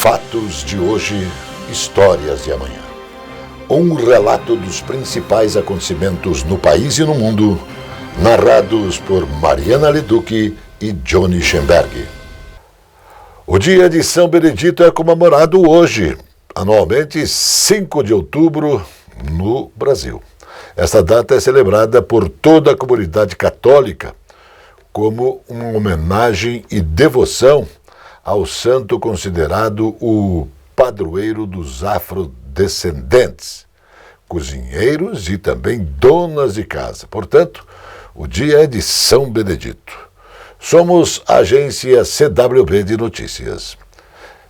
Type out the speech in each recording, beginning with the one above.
Fatos de hoje, histórias de amanhã. Um relato dos principais acontecimentos no país e no mundo, narrados por Mariana Leduc e Johnny Schemberg. O dia de São Benedito é comemorado hoje, anualmente 5 de outubro, no Brasil. Esta data é celebrada por toda a comunidade católica como uma homenagem e devoção ao santo considerado o padroeiro dos afrodescendentes, cozinheiros e também donas de casa. Portanto, o dia é de São Benedito. Somos a agência CWB de Notícias.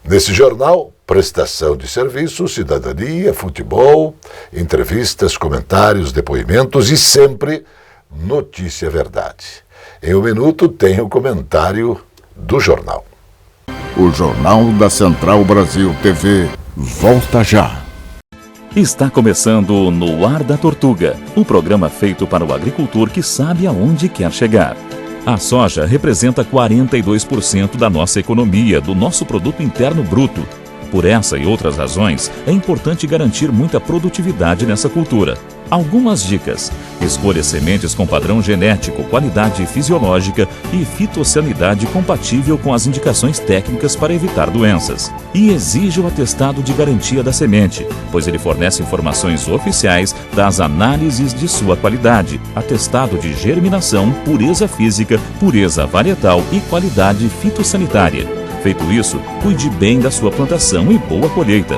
Nesse jornal, prestação de serviço, cidadania, futebol, entrevistas, comentários, depoimentos e sempre notícia verdade. Em um minuto tem o comentário do jornal. O Jornal da Central Brasil TV volta já. Está começando No Ar da Tortuga, o programa feito para o agricultor que sabe aonde quer chegar. A soja representa 42% da nossa economia, do nosso produto interno bruto. Por essa e outras razões, é importante garantir muita produtividade nessa cultura. Algumas dicas: escolha sementes com padrão genético, qualidade fisiológica e fitossanidade compatível com as indicações técnicas para evitar doenças. E exija o atestado de garantia da semente, pois ele fornece informações oficiais das análises de sua qualidade, atestado de germinação, pureza física, pureza varietal e qualidade fitossanitária. Feito isso, cuide bem da sua plantação e boa colheita.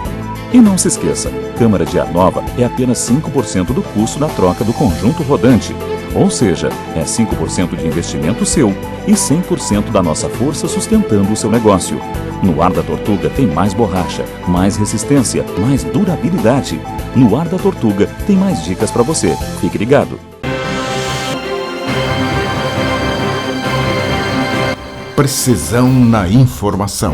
E não se esqueça, câmara de ar nova é apenas 5% do custo da troca do conjunto rodante. Ou seja, é 5% de investimento seu e 100% da nossa força sustentando o seu negócio. No Ar da Tortuga tem mais borracha, mais resistência, mais durabilidade. No Ar da Tortuga tem mais dicas para você. Fique ligado. Precisão na informação.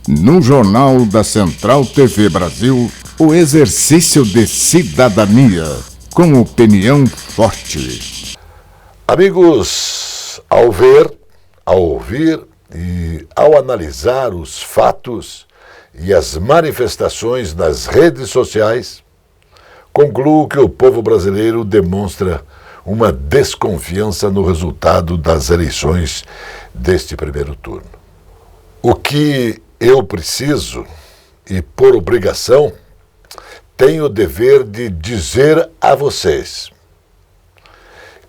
No Jornal da Central TV Brasil, o exercício de cidadania, com opinião forte. Amigos, ao ver, ao ouvir e ao analisar os fatos e as manifestações nas redes sociais, concluo que o povo brasileiro demonstra uma desconfiança no resultado das eleições deste primeiro turno. O que eu preciso, e por obrigação, tenho o dever de dizer a vocês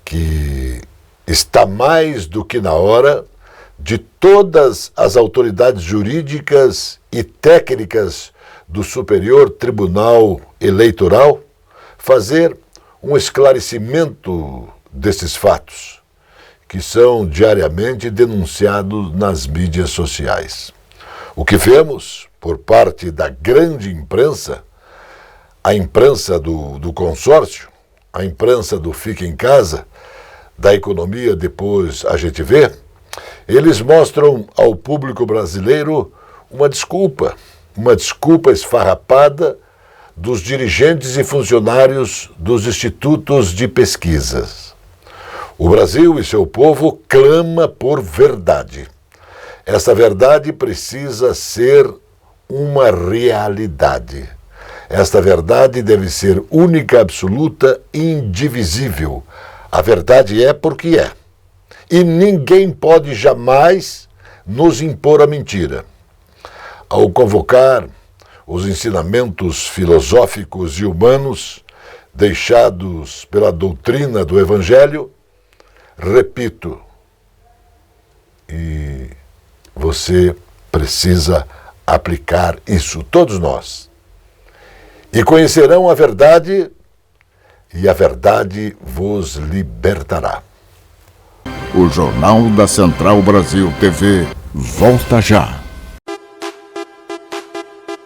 que está mais do que na hora de todas as autoridades jurídicas e técnicas do Superior Tribunal Eleitoral fazer um esclarecimento desses fatos, que são diariamente denunciados nas mídias sociais. O que vemos por parte da grande imprensa, a imprensa do consórcio, a imprensa do Fica em Casa, da economia depois a gente vê, eles mostram ao público brasileiro uma desculpa esfarrapada dos dirigentes e funcionários dos institutos de pesquisas. O Brasil e seu povo clama por verdade. Essa verdade precisa ser uma realidade. Esta verdade deve ser única, absoluta e indivisível. A verdade é porque é. E ninguém pode jamais nos impor a mentira. Ao convocar os ensinamentos filosóficos e humanos deixados pela doutrina do Evangelho, repito, e você precisa aplicar isso, todos nós. E conhecerão a verdade, e a verdade vos libertará. O Jornal da Central Brasil TV volta já.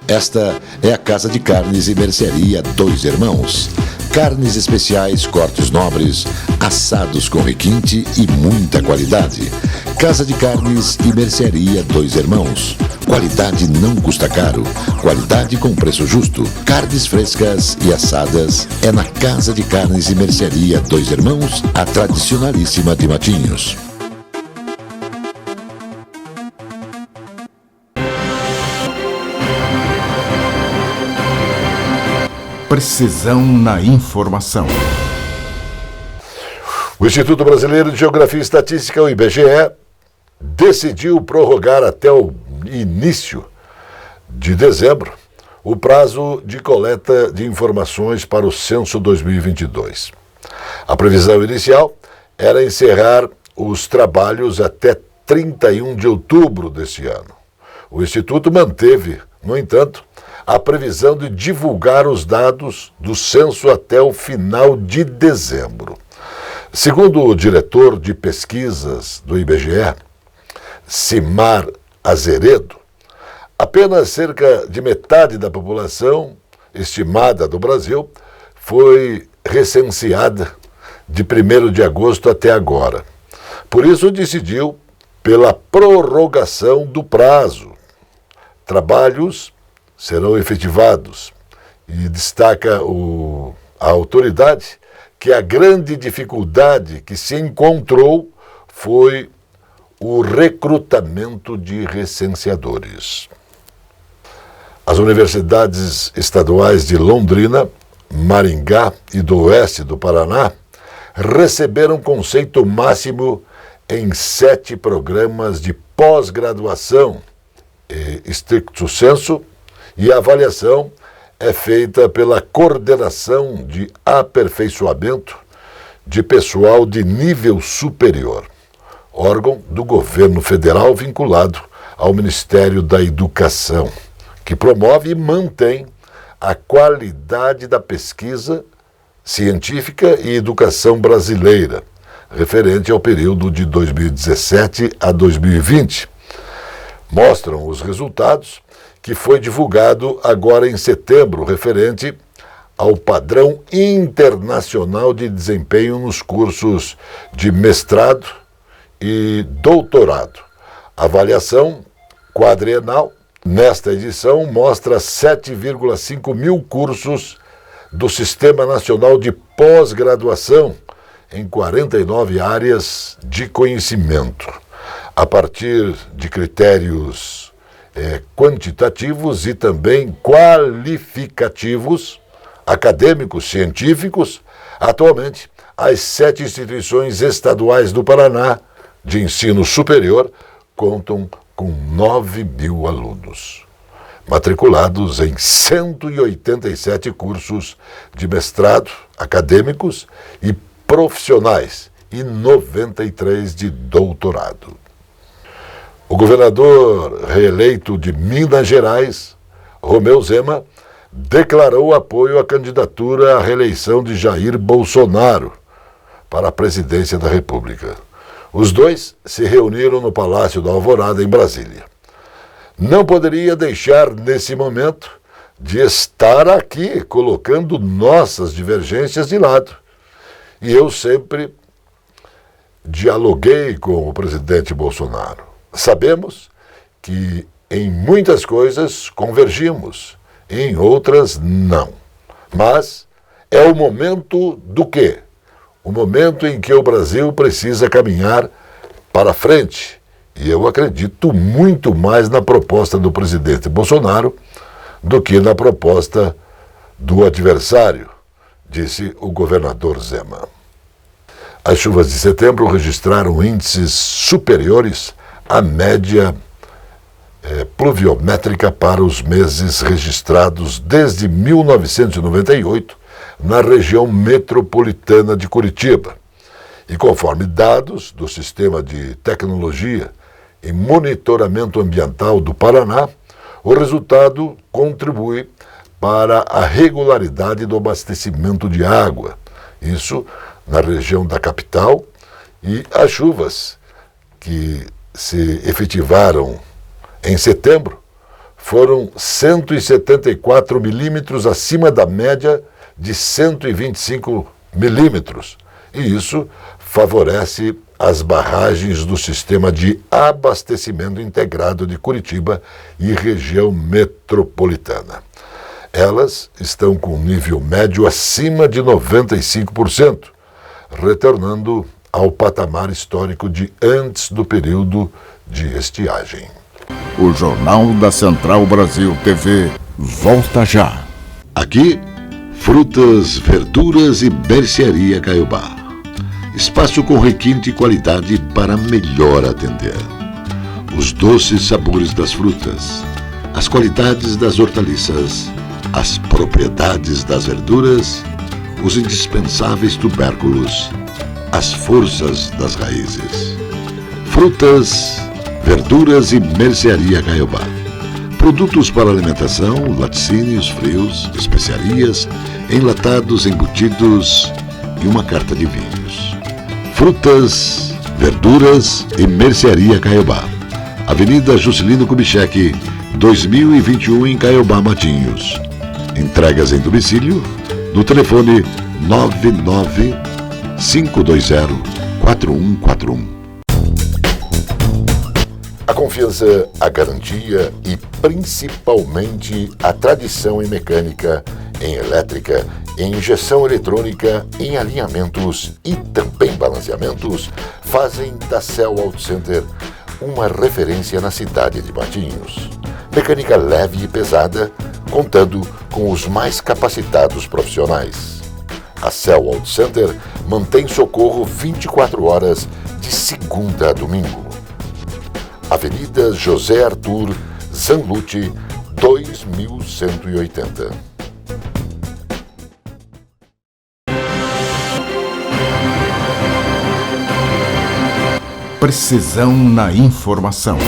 Esta é a Casa de Carnes e Mercearia Dois Irmãos. Carnes especiais, cortes nobres, assados com requinte e muita qualidade. Casa de Carnes e Mercearia Dois Irmãos. Qualidade não custa caro. Qualidade com preço justo. Carnes frescas e assadas é na Casa de Carnes e Mercearia Dois Irmãos, a tradicionalíssima de Matinhos. precisão na informação. O Instituto Brasileiro de Geografia e Estatística, o IBGE, decidiu prorrogar até o início de dezembro o prazo de coleta de informações para o Censo 2022. A previsão inicial era encerrar os trabalhos até 31 de outubro deste ano. O Instituto manteve, no entanto, a previsão de divulgar os dados do censo até o final de dezembro. Segundo o diretor de pesquisas do IBGE, Simar Azeredo, apenas cerca de metade da população estimada do Brasil foi recenseada de 1º de agosto até agora. Por isso, decidiu pela prorrogação do prazo. Trabalhos serão efetivados e destaca a autoridade que a grande dificuldade que se encontrou foi o recrutamento de recenseadores. As universidades estaduais de Londrina, Maringá e do Oeste do Paraná receberam conceito máximo em 7 programas de pós-graduação, stricto sensu, e a avaliação é feita pela Coordenação de Aperfeiçoamento de Pessoal de Nível Superior, órgão do governo federal vinculado ao Ministério da Educação, que promove e mantém a qualidade da pesquisa científica e educação brasileira, referente ao período de 2017 a 2020. Mostram os resultados que foi divulgado agora em setembro, referente ao padrão internacional de desempenho nos cursos de mestrado e doutorado. A avaliação quadrienal, nesta edição, mostra 7,5 mil cursos do Sistema Nacional de Pós-Graduação em 49 áreas de conhecimento, a partir de critérios quantitativos e também qualificativos, acadêmicos, científicos. Atualmente, as 7 instituições estaduais do Paraná de ensino superior contam com 9 mil alunos, matriculados em 187 cursos de mestrado, acadêmicos e profissionais, e 93 de doutorado. O governador reeleito de Minas Gerais, Romeu Zema, declarou apoio à candidatura à reeleição de Jair Bolsonaro para a presidência da República. Os dois se reuniram no Palácio da Alvorada, em Brasília. Não poderia deixar, nesse momento, de estar aqui colocando nossas divergências de lado. E eu sempre dialoguei com o presidente Bolsonaro. Sabemos que em muitas coisas convergimos, em outras não. Mas é o momento do quê? O momento em que o Brasil precisa caminhar para frente. E eu acredito muito mais na proposta do presidente Bolsonaro do que na proposta do adversário, disse o governador Zema. As chuvas de setembro registraram índices superiores à média pluviométrica para os meses registrados desde 1998 na região metropolitana de Curitiba. E conforme dados do Sistema de Tecnologia e Monitoramento Ambiental do Paraná, o resultado contribui para a regularidade do abastecimento de água, isso na região da capital, e as chuvas que se efetivaram em setembro foram 174 milímetros acima da média de 125 milímetros, e isso favorece as barragens do Sistema de Abastecimento Integrado de Curitiba e região metropolitana. Elas estão com nível médio acima de 95%, retornando ao patamar histórico de antes do período de estiagem. O Jornal da Central Brasil TV volta já. Aqui Frutas, verduras e mercearia Caiobá. Espaço com requinte e qualidade para melhor atender. Os doces sabores das frutas, as qualidades das hortaliças, as propriedades das verduras, os indispensáveis tubérculos, as forças das raízes. Frutas, verduras e mercearia Caiobá. Produtos para alimentação, laticínios, frios, especiarias, enlatados, embutidos e uma carta de vinhos. Frutas, verduras e mercearia Caiobá. Avenida Juscelino Kubitschek, 2021 em Caiobá, Matinhos. Entregas em domicílio no telefone 99520-4141. A confiança, a garantia e principalmente a tradição em mecânica, em elétrica, em injeção eletrônica, em alinhamentos e também balanceamentos fazem da Cell Auto Center uma referência na cidade de Matinhos. Mecânica leve e pesada, contando com os mais capacitados profissionais. A Cell Auto Center mantém socorro 24 horas de segunda a domingo. Avenida José Arthur Zanlucci, 2180. Precisão na informação.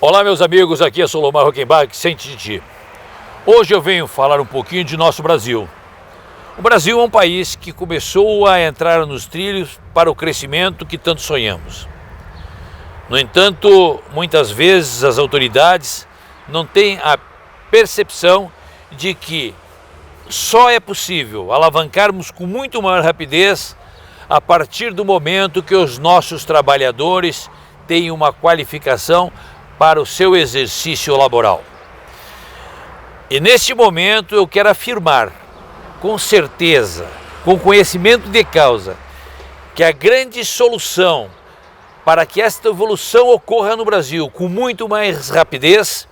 Olá, meus amigos, aqui é Solomar Rockenbach, sem tititi. Hoje eu venho falar um pouquinho de nosso Brasil. O Brasil é um país que começou a entrar nos trilhos para o crescimento que tanto sonhamos. No entanto, muitas vezes as autoridades não têm a percepção de que só é possível alavancarmos com muito maior rapidez a partir do momento que os nossos trabalhadores têm uma qualificação para o seu exercício laboral. E neste momento eu quero afirmar, com certeza, com conhecimento de causa, que a grande solução para que esta evolução ocorra no Brasil com muito mais rapidez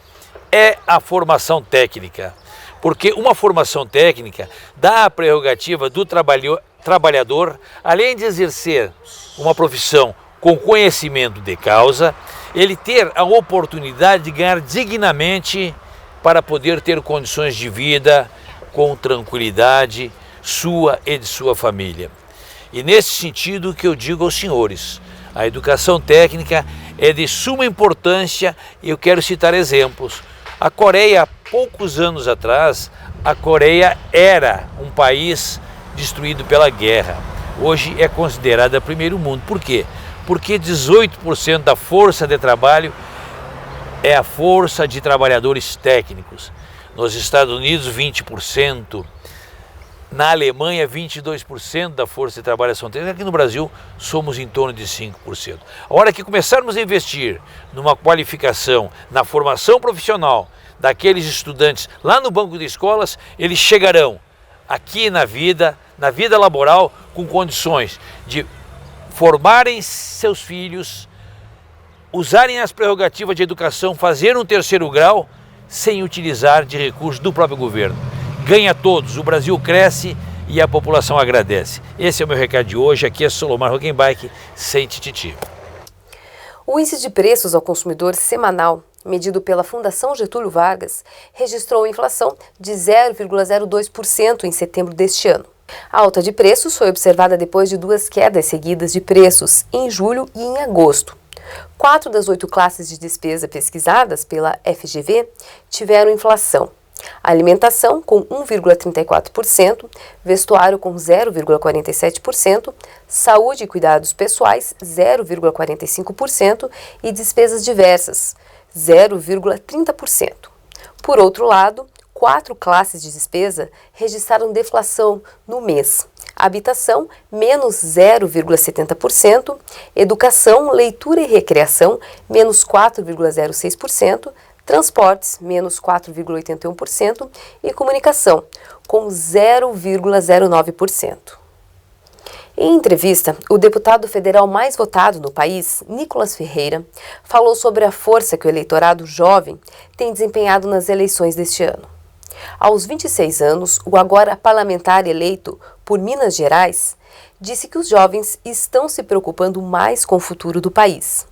é a formação técnica. Porque uma formação técnica dá a prerrogativa do trabalhador, além de exercer uma profissão com conhecimento de causa, ele ter a oportunidade de ganhar dignamente para poder ter condições de vida com tranquilidade sua e de sua família. E nesse sentido que eu digo aos senhores, a educação técnica é de suma importância e eu quero citar exemplos. A Coreia, há poucos anos atrás, a Coreia era um país destruído pela guerra. Hoje é considerada primeiro mundo. Por quê? Porque 18% da força de trabalho é a força de trabalhadores técnicos. Nos Estados Unidos, 20%. Na Alemanha, 22% da força de trabalho são técnicos. Aqui no Brasil, somos em torno de 5%. A hora que começarmos a investir numa qualificação, na formação profissional daqueles estudantes lá no banco de escolas, eles chegarão aqui na vida laboral com condições de formarem seus filhos, usarem as prerrogativas de educação, fazer um terceiro grau sem utilizar de recursos do próprio governo. Ganha todos, o Brasil cresce e a população agradece. Esse é o meu recado de hoje, aqui é Solomar Rockenbach, sem tititi. O índice de preços ao consumidor semanal, medido pela Fundação Getúlio Vargas, registrou inflação de 0,02% em setembro deste ano. A alta de preços foi observada depois de duas quedas seguidas de preços, em julho e em agosto. 4 das 8 classes de despesa pesquisadas pela FGV tiveram inflação. Alimentação com 1,34%, vestuário com 0,47%, saúde e cuidados pessoais 0,45% e despesas diversas 0,30%. Por outro lado, 4 classes de despesa registraram deflação no mês. Habitação, menos 0,70%, educação, leitura e recreação, menos 4,06%, transportes, menos 4,81% e comunicação, com 0,09%. Em entrevista, o deputado federal mais votado no país, Nicolas Ferreira, falou sobre a força que o eleitorado jovem tem desempenhado nas eleições deste ano. Aos 26 anos, o agora parlamentar eleito por Minas Gerais disse que os jovens estão se preocupando mais com o futuro do país.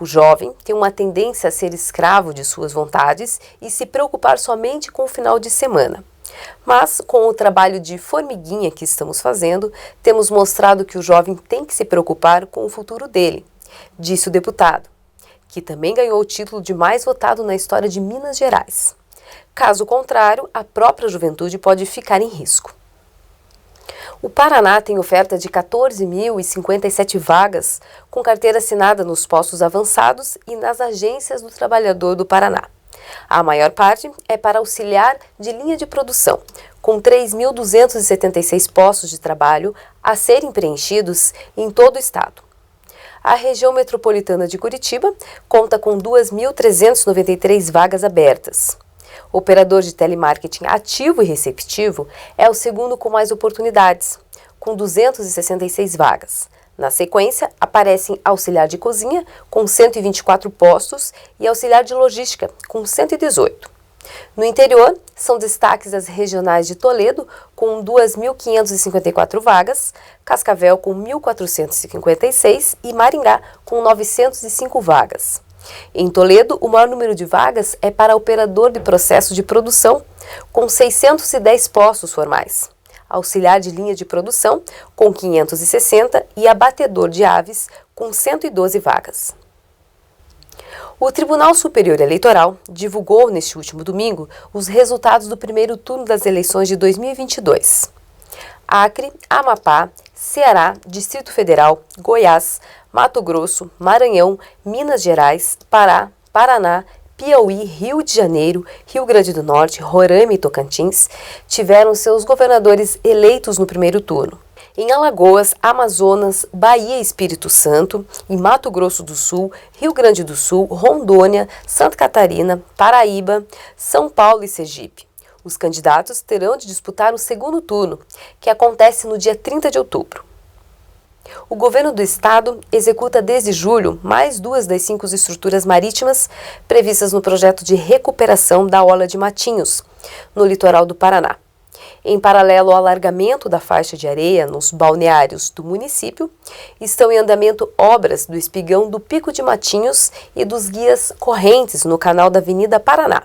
O jovem tem uma tendência a ser escravo de suas vontades e se preocupar somente com o final de semana. Mas, com o trabalho de formiguinha que estamos fazendo, temos mostrado que o jovem tem que se preocupar com o futuro dele, disse o deputado, que também ganhou o título de mais votado na história de Minas Gerais. Caso contrário, a própria juventude pode ficar em risco. O Paraná tem oferta de 14.057 vagas com carteira assinada nos postos avançados e nas agências do trabalhador do Paraná. A maior parte é para auxiliar de linha de produção, com 3.276 postos de trabalho a serem preenchidos em todo o estado. A região metropolitana de Curitiba conta com 2.393 vagas abertas. O operador de telemarketing ativo e receptivo é o segundo com mais oportunidades, com 266 vagas. Na sequência, aparecem auxiliar de cozinha, com 124 postos, e auxiliar de logística, com 118. No interior, são destaques as regionais de Toledo, com 2.554 vagas, Cascavel, com 1.456 e Maringá, com 905 vagas. Em Toledo, o maior número de vagas é para operador de processo de produção, com 610 postos formais. Auxiliar de linha de produção, com 560, e abatedor de aves, com 112 vagas. O Tribunal Superior Eleitoral divulgou neste último domingo os resultados do primeiro turno das eleições de 2022. Acre, Amapá, Ceará, Distrito Federal, Goiás, Mato Grosso, Maranhão, Minas Gerais, Pará, Paraná, Piauí, Rio de Janeiro, Rio Grande do Norte, Roraima e Tocantins tiveram seus governadores eleitos no primeiro turno. Em Alagoas, Amazonas, Bahia e Espírito Santo, em Mato Grosso do Sul, Rio Grande do Sul, Rondônia, Santa Catarina, Paraíba, São Paulo e Sergipe. Os candidatos terão de disputar o segundo turno, que acontece no dia 30 de outubro. O governo do estado executa desde julho mais 2 das 5 estruturas marítimas previstas no projeto de recuperação da orla de Matinhos, no litoral do Paraná. Em paralelo ao alargamento da faixa de areia nos balneários do município, estão em andamento obras do espigão do Pico de Matinhos e dos guias correntes no canal da Avenida Paraná.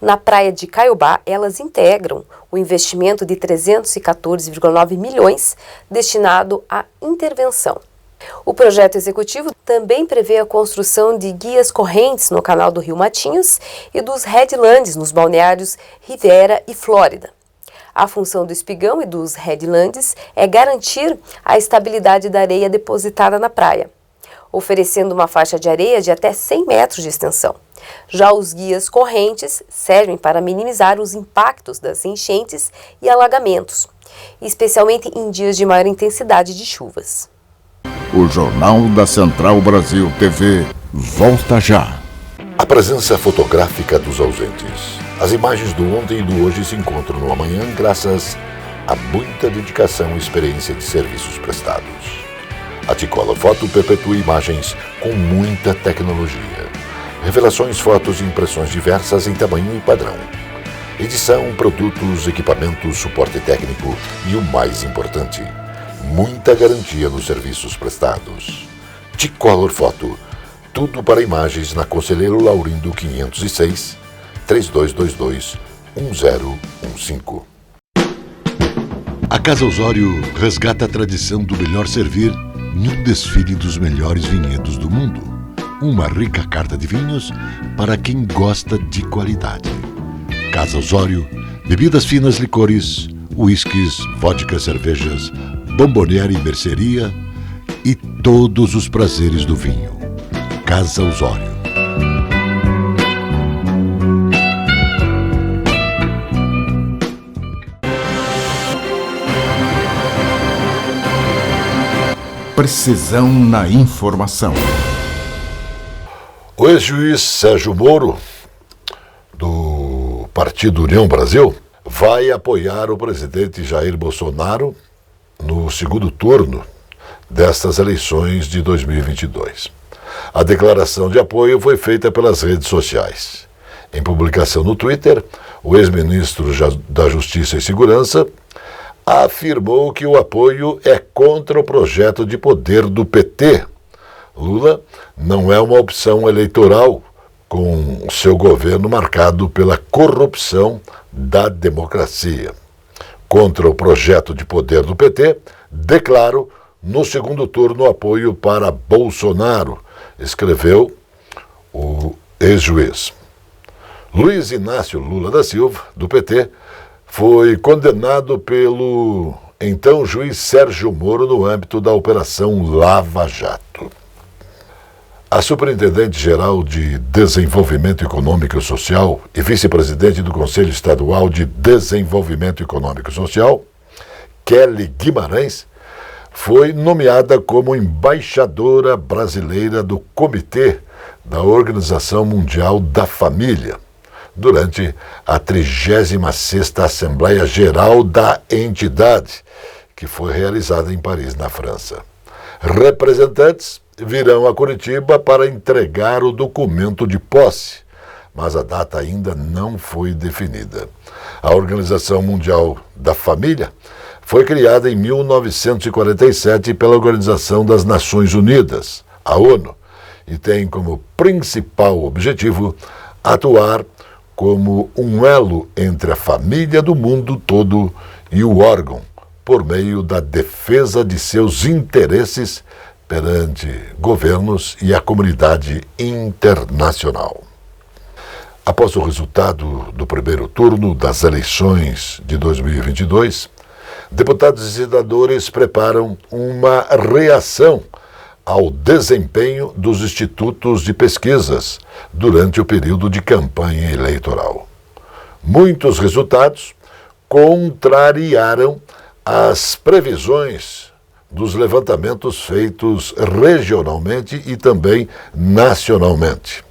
Na praia de Caiobá, elas integram o investimento de 314,9 milhões destinado à intervenção. O projeto executivo também prevê a construção de guias correntes no canal do Rio Matinhos e dos headlands nos balneários Riviera e Flórida. A função do espigão e dos headlands é garantir a estabilidade da areia depositada na praia, oferecendo uma faixa de areia de até 100 metros de extensão. Já os guias correntes servem para minimizar os impactos das enchentes e alagamentos, especialmente em dias de maior intensidade de chuvas. O Jornal da Central Brasil TV volta já. A presença fotográfica dos ausentes. As imagens do ontem e do hoje se encontram no amanhã graças a muita dedicação e experiência de serviços prestados. A T-Color Foto perpetua imagens com muita tecnologia. Revelações, fotos e impressões diversas em tamanho e padrão. Edição, produtos, equipamentos, suporte técnico e o mais importante, muita garantia nos serviços prestados. T-Color Foto, tudo para imagens na Conselheiro Laurindo 506, 3222-1015. A Casa Osório resgata a tradição do melhor servir em um desfile dos melhores vinhedos do mundo. Uma rica carta de vinhos para quem gosta de qualidade. Casa Osório, bebidas finas, licores, uísques, vodkas, cervejas, bomboniere e mercearia e todos os prazeres do vinho. Casa Osório. Precisão na informação. O ex-juiz Sérgio Moro, do Partido União Brasil, vai apoiar o presidente Jair Bolsonaro no segundo turno destas eleições de 2022. A declaração de apoio foi feita pelas redes sociais. Em publicação no Twitter, o ex-ministro da Justiça e Segurança afirmou que o apoio é contra o projeto de poder do PT. Lula não é uma opção eleitoral, com seu governo marcado pela corrupção da democracia. Contra o projeto de poder do PT, declaro no segundo turno apoio para Bolsonaro, escreveu o ex-juiz. Luiz Inácio Lula da Silva, do PT, foi condenado pelo então juiz Sérgio Moro no âmbito da Operação Lava Jato. A Superintendente-Geral de Desenvolvimento Econômico e Social e vice-presidente do Conselho Estadual de Desenvolvimento Econômico e Social, Kelly Guimarães, foi nomeada como embaixadora brasileira do Comitê da Organização Mundial da Família, durante a 36ª Assembleia Geral da entidade, que foi realizada em Paris, na França. Representantes virão a Curitiba para entregar o documento de posse, mas a data ainda não foi definida. A Organização Mundial da Família foi criada em 1947 pela Organização das Nações Unidas, a ONU, e tem como principal objetivo atuar como um elo entre a família do mundo todo e o órgão, por meio da defesa de seus interesses perante governos e a comunidade internacional. Após o resultado do primeiro turno das eleições de 2022, deputados e senadores preparam uma reação ao desempenho dos institutos de pesquisas durante o período de campanha eleitoral. Muitos resultados contrariaram as previsões dos levantamentos feitos regionalmente e também nacionalmente.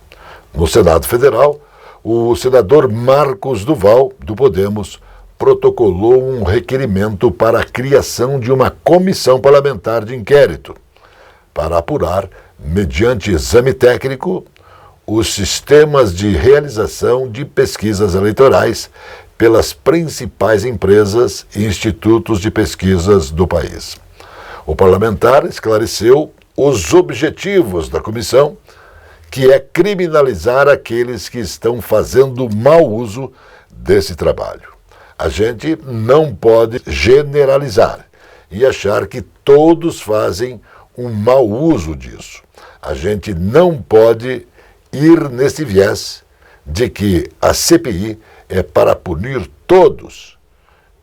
No Senado Federal, o senador Marcos Duval, do Podemos, protocolou um requerimento para a criação de uma comissão parlamentar de inquérito para apurar, mediante exame técnico, os sistemas de realização de pesquisas eleitorais pelas principais empresas e institutos de pesquisas do país. O parlamentar esclareceu os objetivos da comissão, que é criminalizar aqueles que estão fazendo mau uso desse trabalho. A gente não pode generalizar e achar que todos fazem um mau uso disso. A gente não pode ir nesse viés de que a CPI é para punir todos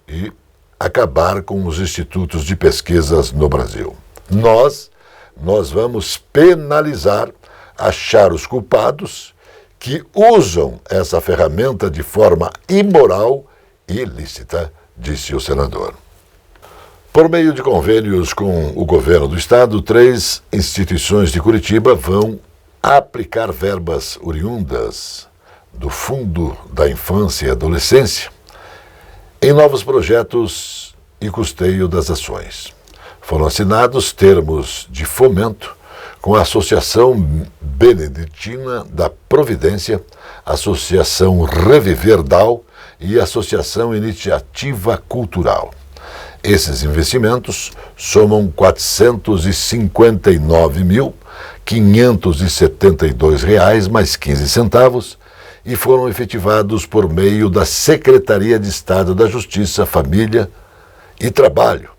e acabar com os institutos de pesquisas no Brasil. Nós vamos penalizar, achar os culpados que usam essa ferramenta de forma imoral e ilícita, disse o senador. Por meio de convênios com o governo do estado, 3 instituições de Curitiba vão aplicar verbas oriundas do Fundo da Infância e Adolescência em novos projetos e custeio das ações. Foram assinados termos de fomento com a Associação Beneditina da Providência, Associação Reviver DAO e Associação Iniciativa Cultural. Esses investimentos somam R$ 459.572 mais 15 centavos e foram efetivados por meio da Secretaria de Estado da Justiça, Família e Trabalho.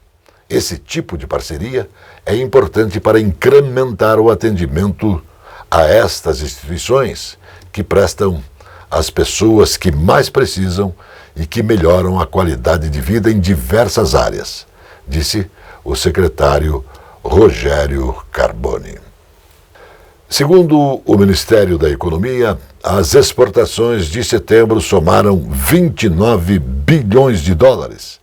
Esse tipo de parceria é importante para incrementar o atendimento a estas instituições que prestam às pessoas que mais precisam e que melhoram a qualidade de vida em diversas áreas, disse o secretário Rogério Carboni. Segundo o Ministério da Economia, as exportações de setembro somaram 29 bilhões de dólares.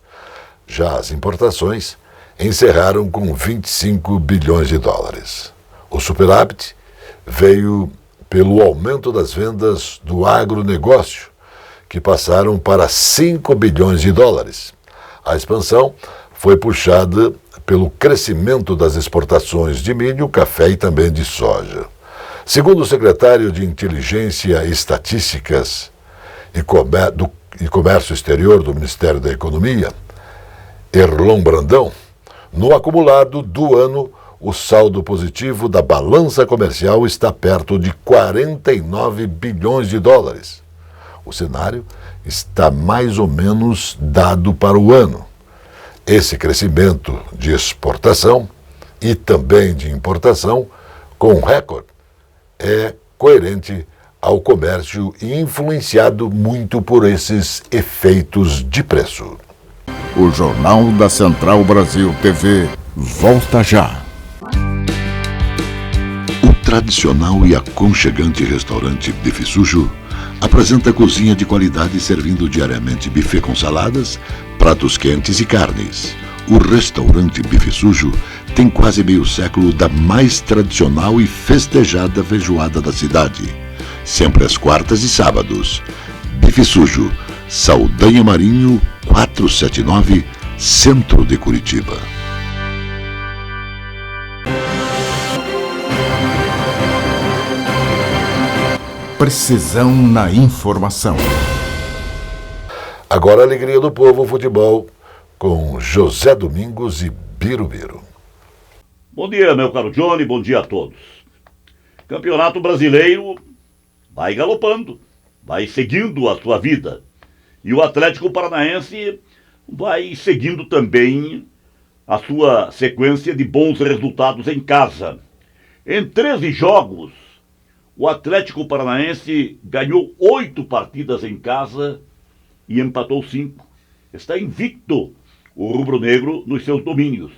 Já as importações encerraram com 25 bilhões de dólares. O superávit veio pelo aumento das vendas do agronegócio, que passaram para 5 bilhões de dólares. A expansão foi puxada pelo crescimento das exportações de milho, café e também de soja. Segundo o secretário de Inteligência e Estatísticas e Comércio Exterior do Ministério da Economia, Erlon Brandão, no acumulado do ano, o saldo positivo da balança comercial está perto de 49 bilhões de dólares. O cenário está mais ou menos dado para o ano. Esse crescimento de exportação e também de importação, com recorde, é coerente ao comércio e influenciado muito por esses efeitos de preço. O Jornal da Central Brasil TV volta já. O tradicional e aconchegante restaurante Bife Sujo apresenta cozinha de qualidade servindo diariamente buffet com saladas, pratos quentes e carnes. O restaurante Bife Sujo tem quase meio século da mais tradicional e festejada feijoada da cidade. Sempre às quartas e sábados. Bife Sujo, Saldanha Marinho, 479, Centro de Curitiba. Precisão na informação. Agora a alegria do povo, o futebol, com José Domingos e Birubiru. Bom dia, meu caro Johnny, bom dia a todos. Campeonato Brasileiro vai galopando, vai seguindo a sua vida. E o Atlético Paranaense vai seguindo também a sua sequência de bons resultados em casa. Em 13 jogos, o Atlético Paranaense ganhou 8 partidas em casa e empatou 5. Está invicto o rubro-negro nos seus domínios.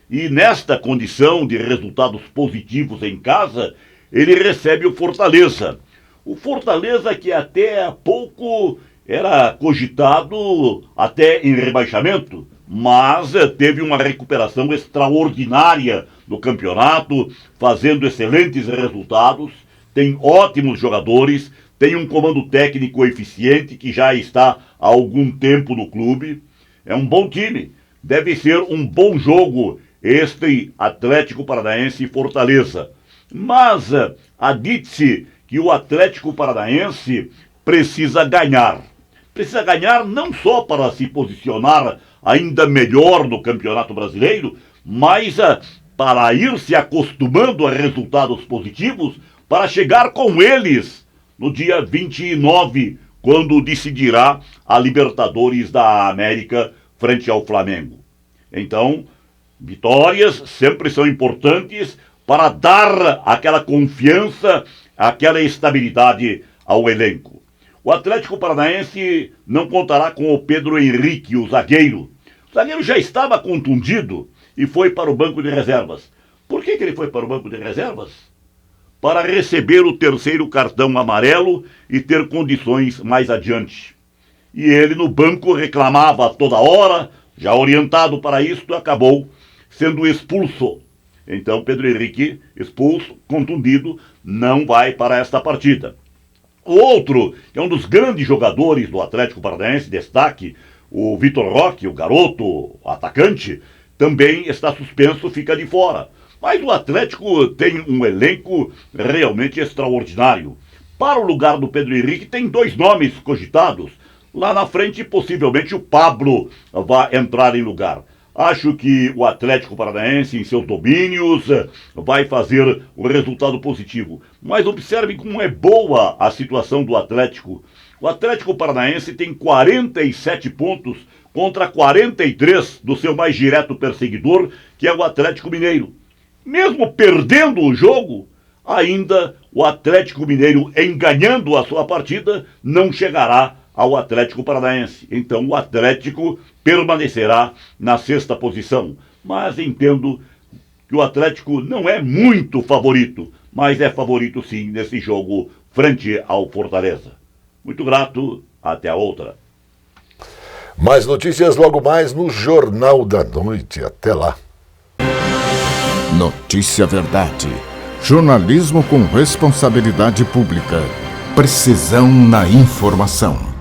E nesta condição de resultados positivos em casa, ele recebe o Fortaleza. O Fortaleza que até há pouco era cogitado até em rebaixamento, mas teve uma recuperação extraordinária no campeonato, fazendo excelentes resultados, tem ótimos jogadores, tem um comando técnico eficiente que já está há algum tempo no clube. É um bom time, deve ser um bom jogo este Atlético Paranaense e Fortaleza. Mas adite-se que o Atlético Paranaense precisa ganhar. Precisa ganhar não só para se posicionar ainda melhor no Campeonato Brasileiro, mas para ir se acostumando a resultados positivos, para chegar com eles no dia 29, quando decidirá a Libertadores da América frente ao Flamengo. Então, vitórias sempre são importantes para dar aquela confiança, aquela estabilidade ao elenco. O Atlético Paranaense não contará com o Pedro Henrique, o zagueiro. O zagueiro já estava contundido e foi para o banco de reservas. Por que ele foi para o banco de reservas? Para receber o terceiro cartão amarelo e ter condições mais adiante. E ele no banco reclamava toda hora, já orientado para isto, acabou sendo expulso. Então Pedro Henrique, expulso, contundido, não vai para esta partida. O outro, que é um dos grandes jogadores do Atlético Paranaense, destaque, o Vitor Roque, o garoto, o atacante, também está suspenso, fica de fora. Mas o Atlético tem um elenco realmente extraordinário. Para o lugar do Pedro Henrique tem 2 nomes cogitados. Lá na frente, possivelmente, o Pablo vai entrar em lugar. Acho que o Atlético Paranaense, em seus domínios, vai fazer um resultado positivo. Mas observe como é boa a situação do Atlético. O Atlético Paranaense tem 47 pontos contra 43 do seu mais direto perseguidor, que é o Atlético Mineiro. Mesmo perdendo o jogo, ainda o Atlético Mineiro, em ganhando a sua partida, não chegará ao Atlético Paranaense. Então o Atlético permanecerá na 6ª posição. Mas entendo que o Atlético não é muito favorito, mas é favorito sim nesse jogo frente ao Fortaleza. Muito grato, até a outra. Mais notícias logo mais no Jornal da Noite. Até lá. Notícia Verdade. Jornalismo com responsabilidade pública. Precisão na informação.